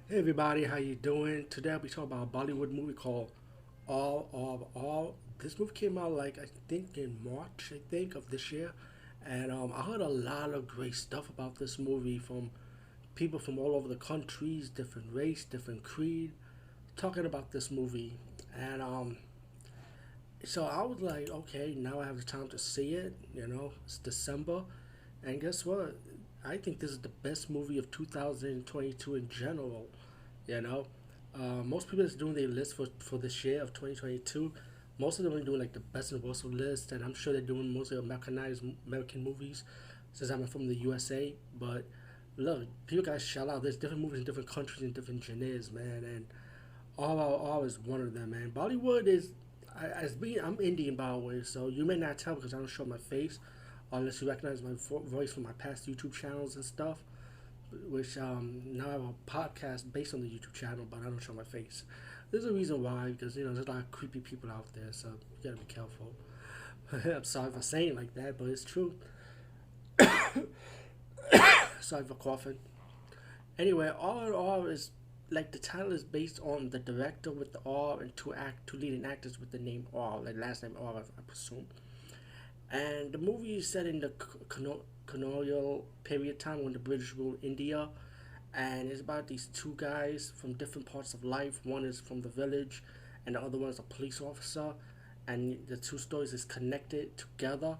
Hey everybody, how you doing? Today I'll be talking about a Bollywood movie called All. This movie came out like I think in March, of this year, and I heard a lot of great stuff about this movie from people from all over the countries, different race, different creed, talking about this movie, and so I was like, okay, now I have the time to see it. It's December, and guess what? I think this is the best movie of 2022 in general. You know, most people that's doing their list for this year of 2022, most of them are doing like the best and worst of list, and I'm sure they're doing mostly Americanized American movies, since I'm from the USA. But look, people gotta shell out. There's different movies in different countries and different genres, man, and all is one of them, man. Bollywood is, as being I'm Indian by the way, so you may not tell because I don't show my face, unless you recognize my voice from my past YouTube channels and stuff, which now I have a podcast based on the YouTube channel, but I don't show my face. There's a reason why, because there's a lot of creepy people out there, so you gotta be careful. I'm sorry for saying it like that, but it's true. Sorry for coughing. Anyway, RRR is like the title is based on the director with the R and two leading actors with the name R, like last name R, I presume. And the movie is set in the colonial period time when the British ruled India, and it's about these two guys from different parts of life. One is from the village, and the other one is a police officer, and the two stories is connected together.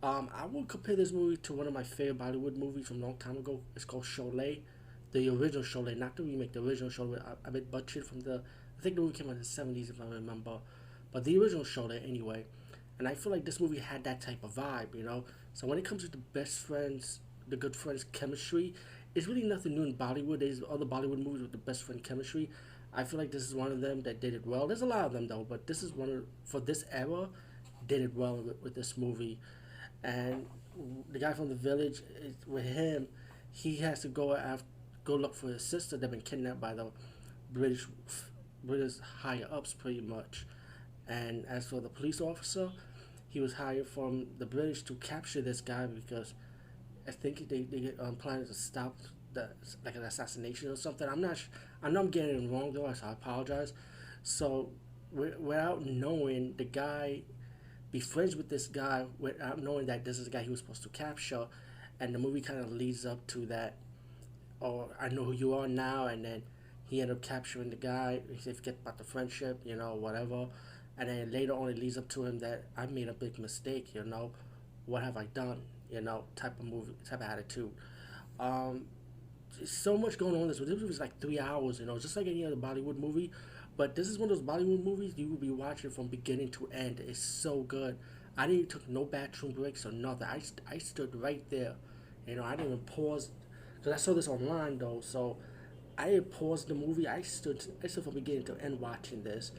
I would compare this movie to one of my favorite Bollywood movies from a long time ago. It's called Sholay, the original Sholay, not the remake. The original Sholay, a bit butchered from the. I think the movie came out in the '70s if I remember, but the original Sholay anyway. And I feel like this movie had that type of vibe. So when it comes to the best friends, the good friends chemistry, it's really nothing new in Bollywood. There's other Bollywood movies with the best friend chemistry. I feel like this is one of them that did it well. There's a lot of them though, but this is one of for this era did it well with this movie. And the guy from the village, with him, he has to go look for his sister that been kidnapped by the British British higher ups pretty much. And as for the police officer, he was hired from the British to capture this guy because I think they planning to stop the like an assassination or something. I'm not. I know I'm getting it wrong though, so I apologize. So without knowing, the guy be friends with this guy without knowing that this is the guy he was supposed to capture, and the movie kind of leads up to that. Or I know who you are now, and then he ended up capturing the guy. He forget about the friendship, whatever. And then later on, it leads up to him that I made a big mistake. What have I done? Type of movie, type of attitude. Um, so much going on in this. This movie is like 3 hours, just like any other Bollywood movie. But this is one of those Bollywood movies you will be watching from beginning to end. It's so good. I didn't took no bathroom breaks or nothing. I stood right there. I didn't even pause because I saw this online though. So I didn't pause the movie. I stood from beginning to end watching this.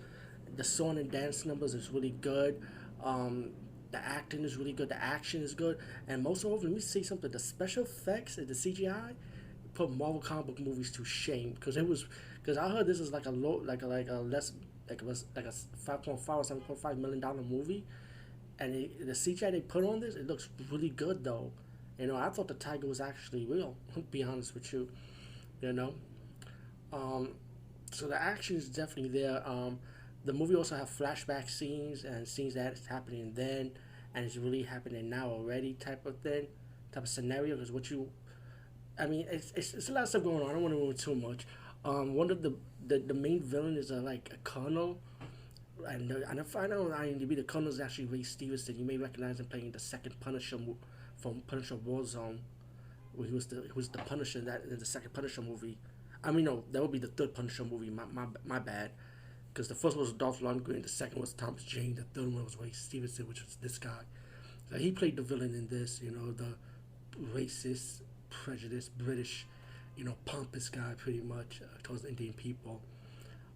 The song and dance numbers is really good. The acting is really good. The action is good. And most of all, let me say something. The special effects and the CGI put Marvel comic book movies to shame because I heard this is like a low like a less like it was like a 5.5 or $7.5 million movie, and the CGI they put on this, it looks really good though. I thought the tiger was actually real. I'll be honest with you. You know, um, so the action is definitely there. The movie also have flashback scenes and scenes that's happening then, and it's really happening now already type of thing, type of scenario. Because I mean, it's a lot of stuff going on. I don't want to ruin too much. One of the main villain is like a colonel, and I find out on IMDb the colonel is actually Ray Stevenson. You may recognize him playing the second Punisher from Punisher Warzone, where he was the Punisher in the second Punisher movie. I mean, no, that would be the third Punisher movie. My bad. Because the first one was Dolph Lundgren, the second was Thomas Jane, the third one was Ray Stevenson, which was this guy. So he played the villain in this, the racist, prejudiced, British, pompous guy pretty much towards Indian people.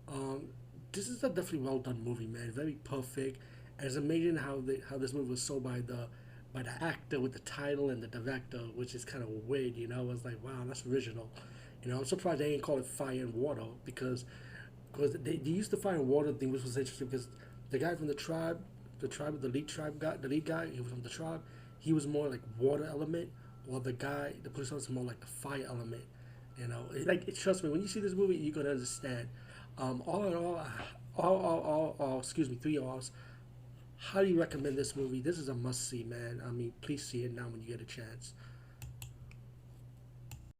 Um, this is a definitely well done movie, man. Very perfect. And it's amazing how this movie was sold by the actor with the title and the director, which is kind of weird. I was like, wow, that's original. I'm surprised they didn't call it Fire and Water because they used the fire and water thing, which was interesting because the guy from the lead guy, he was from the tribe. He was more like water element, while the police officer, was more like the fire element. Trust me, when you see this movie, you're gonna understand. All in all, excuse me, three R's. Highly recommend this movie. This is a must see, man. I mean, please see it now when you get a chance.